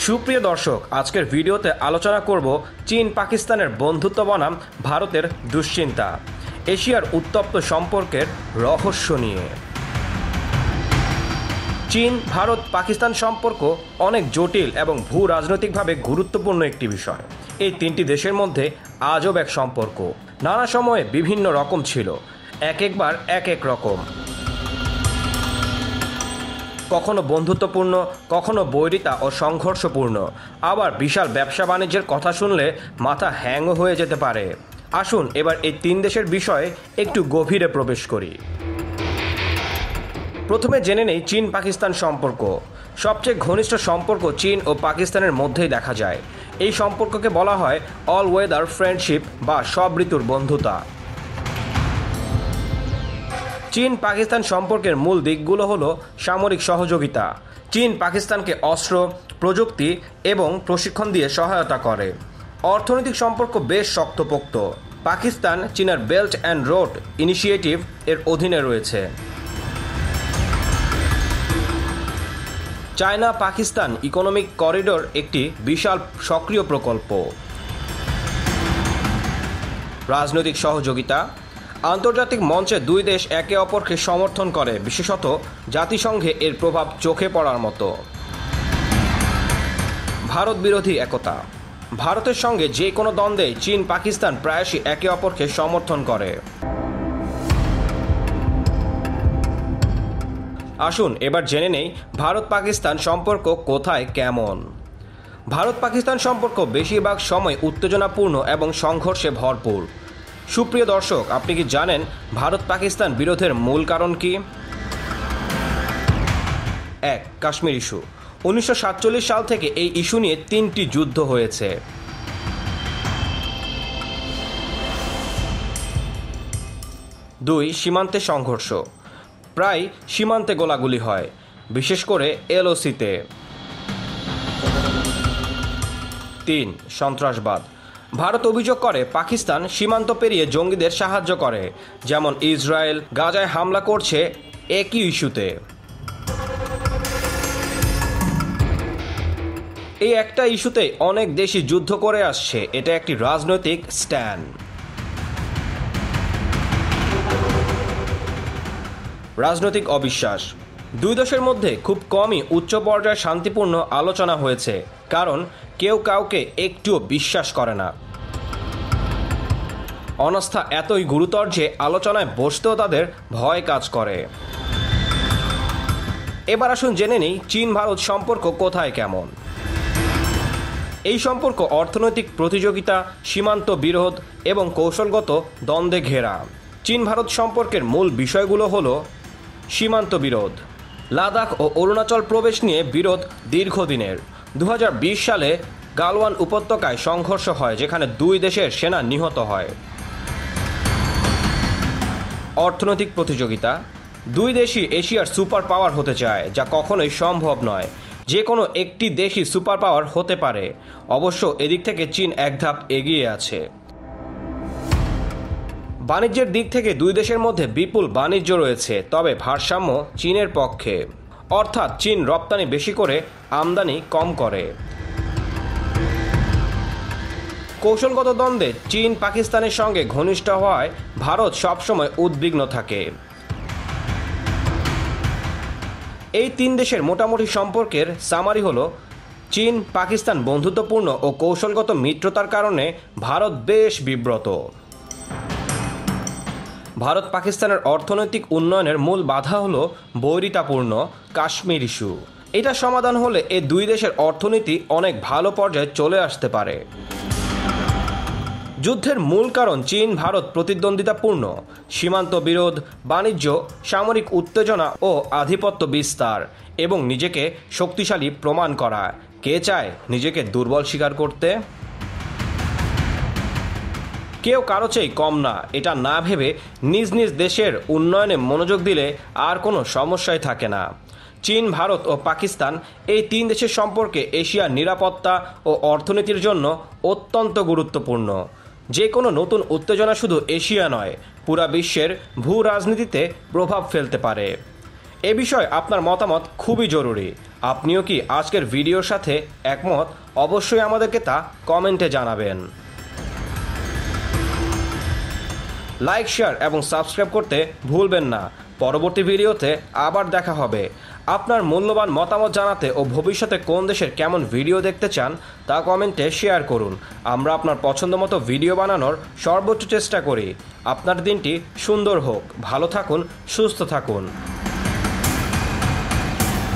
সুপ্রিয় দর্শক, আজকের ভিডিওতে আলোচনা করব চীন পাকিস্তানের বন্ধুত্ব বনাম ভারতের দুশ্চিন্তা, এশিয়ার উত্তপ্ত সম্পর্কের রহস্য নিয়ে। চীন ভারত পাকিস্তান সম্পর্ক অনেক জটিল এবং ভূ রাজনৈতিকভাবে গুরুত্বপূর্ণ একটি বিষয়। এই তিনটি দেশের মধ্যে আজব এক সম্পর্ক, নানা সময়ে বিভিন্ন রকম ছিল, একবার এক এক রকম, কখনো বন্ধুত্বপূর্ণ, কখনো বৈরিতা ও সংঘর্ষপূর্ণ, আবার বিশাল ব্যবসা বাণিজ্যের কথা শুনলে মাথা হ্যাংও হয়ে যেতে পারে। আসুন এবার এই তিন দেশের বিষয়ে একটু গভীরে প্রবেশ করি। প্রথমে জেনে নেই চীন পাকিস্তান সম্পর্ক। সবচেয়ে ঘনিষ্ঠ সম্পর্ক চীন ও পাকিস্তানের মধ্যেই দেখা যায়। এই সম্পর্ককে বলা হয় অল ওয়েদার ফ্রেন্ডশিপ বা সব ঋতুর বন্ধুতা। চীন পাকিস্তান সম্পর্কের মূল দিকগুলো হলো সামরিক সহযোগিতা। চীন পাকিস্তানকে অস্ত্র, প্রযুক্তি এবং প্রশিক্ষণ দিয়ে সহায়তা করে। অর্থনৈতিক সম্পর্ক বেশ শক্তপোক্ত। পাকিস্তান চীনের বেল্ট অ্যান্ড রোড ইনিশিয়েটিভ এর অধীনে রয়েছে। চায়না পাকিস্তান ইকোনমিক করিডোর একটি বিশাল সক্রিয় প্রকল্প। রাজনৈতিক সহযোগিতা। আন্তর্জাতিক মঞ্চে দুই দেশ একে অপরকে সমর্থন করে, বিশেষত জাতিসংঘে এর প্রভাব চোখে পড়ার মতো। ভারত বিরোধী একতা। ভারতের সঙ্গে যে কোনো দ্বন্দ্বে চীন পাকিস্তান প্রায়শই একে অপরকে সমর্থন করে। আসুন এবার জেনে নেই ভারত পাকিস্তান সম্পর্ক কোথায় কেমন। ভারত পাকিস্তান সম্পর্ক বেশিরভাগ সময় উত্তেজনাপূর্ণ এবং সংঘর্ষে ভরপুর। সুপ্রিয় দর্শক, আপনি কি জানেন ভারত পাকিস্তান বিরোধের মূল কারণ কি? 1. কাশ্মীর ইস্যু। 1947 সাল থেকে এই ইস্যু নিয়ে 3টি যুদ্ধ হয়েছে। 2. সীমান্তে সংঘর্ষ। প্রায় সীমান্তে গোলাগুলি হয়, বিশেষ করে এলওসিতে। 3. সন্ত্রাসবাদ। ভারত অভিযোগ করে পাকিস্তান সীমান্ত পেরিয়ে জঙ্গিদের সাহায্য করে, যেমন ইসরায়েল গাজায় হামলা করছে একই ইস্যুতে। এই একটা ইস্যুতে অনেক দেশই যুদ্ধ করে আসছে, এটা একটি রাজনৈতিক স্ট্যান্ড। রাজনৈতিক অবিশ্বাস। দুই দেশের মধ্যে খুব কমই উচ্চ পর্যায়ে শান্তিপূর্ণ আলোচনা হয়েছে, কারণ কেউ কাউকে একটুও বিশ্বাস করে না। অনাস্থা এতই গুরুতর যে আলোচনায় বসতেও তাদের ভয় কাজ করে। এবার আসুন জেনে নেই চীন ভারত সম্পর্ক কোথায় কেমন। এই সম্পর্ক অর্থনৈতিক প্রতিযোগিতা, সীমান্ত বিরোধ এবং কৌশলগত দ্বন্দ্বে ঘেরা। চীন ভারত সম্পর্কের মূল বিষয়গুলো হলো সীমান্ত বিরোধ। লাদাখ ও অরুণাচল প্রবেশ নিয়ে বিরোধ দীর্ঘদিনের। 2020 সালে গালওয়ান উপত্যকায় সংঘর্ষ হয়, যেখানে দুই দেশের সেনা নিহত হয়। অর্থনৈতিক প্রতিযোগিতা। দুই দেশই এশিয়ার সুপার পাওয়ার হতে চায়, যা কখনোই সম্ভব নয়। যে কোনো একটি দেশই সুপার পাওয়ার হতে পারে, অবশ্য এদিক থেকে চীন এক ধাপ এগিয়ে আছে। বাণিজ্যের দিক থেকে দুই দেশের মধ্যে বিপুল বাণিজ্য রয়েছে, তবে ভারসাম্য চীনের পক্ষে, অর্থাৎ চীন রপ্তানি বেশি করে আমদানি কম করে। কৌশলগত দ্বন্দ্বে চীন পাকিস্তানের সঙ্গে ঘনিষ্ঠ হওয়ায় ভারত সবসময় উদ্বিগ্ন থাকে। এই তিন দেশের মোটামুটি সম্পর্কের সামারি হলো, চীন পাকিস্তান বন্ধুত্বপূর্ণ ও কৌশলগত মিত্রতার কারণে ভারত বেশ বিব্রত। ভারত পাকিস্তানের অর্থনৈতিক উন্নয়নের মূল বাধা হলো বৈরিতাপূর্ণ কাশ্মীর ইস্যু। এটা সমাধান হলে এই দুই দেশের অর্থনীতি অনেক ভালো পর্যায়ে চলে আসতে পারে। যুদ্ধের মূল কারণ চীন ভারত প্রতিদ্বন্দ্বিতাপূর্ণ সীমান্ত বিরোধ, বাণিজ্য, সামরিক উত্তেজনা ও আধিপত্য বিস্তার এবং নিজেকে শক্তিশালী প্রমাণ করা। কে চায় নিজেকে দুর্বল স্বীকার করতে? কেউ কারো চেয়ে কম না, এটা না ভেবে নিজ নিজ দেশের উন্নয়নে মনোযোগ দিলে আর কোনো সমস্যাই থাকে না। চীন ভারত ও পাকিস্তান এই তিন দেশের সম্পর্কে এশিয়ার নিরাপত্তা ও অর্থনীতির জন্য অত্যন্ত গুরুত্বপূর্ণ। যে কোনো নতুন উত্তেজনা শুধু এশিয়া নয়, পুরা বিশ্বের ভূ রাজনীতিতে প্রভাব ফেলতে পারে। এ বিষয়ে আপনার মতামত খুবই জরুরি। আপনিও কি আজকের ভিডিওর সাথে একমত? অবশ্যই আমাদেরকে তা কমেন্টে জানাবেন। লাইক, শেয়ার এবং সাবস্ক্রাইব করতে ভুলবেন না। পরবর্তী ভিডিওতে আবার দেখা হবে। আপনার মূল্যবান মতামত জানাতে ও ভবিষ্যতে কোন দেশের কেমন ভিডিও দেখতে চান তা কমেন্টে শেয়ার করুন। আমরা আপনার পছন্দ মতো ভিডিও বানানোর সর্বোচ্চ চেষ্টা করি। আপনার দিনটি সুন্দর হোক। ভালো থাকুন, সুস্থ থাকুন।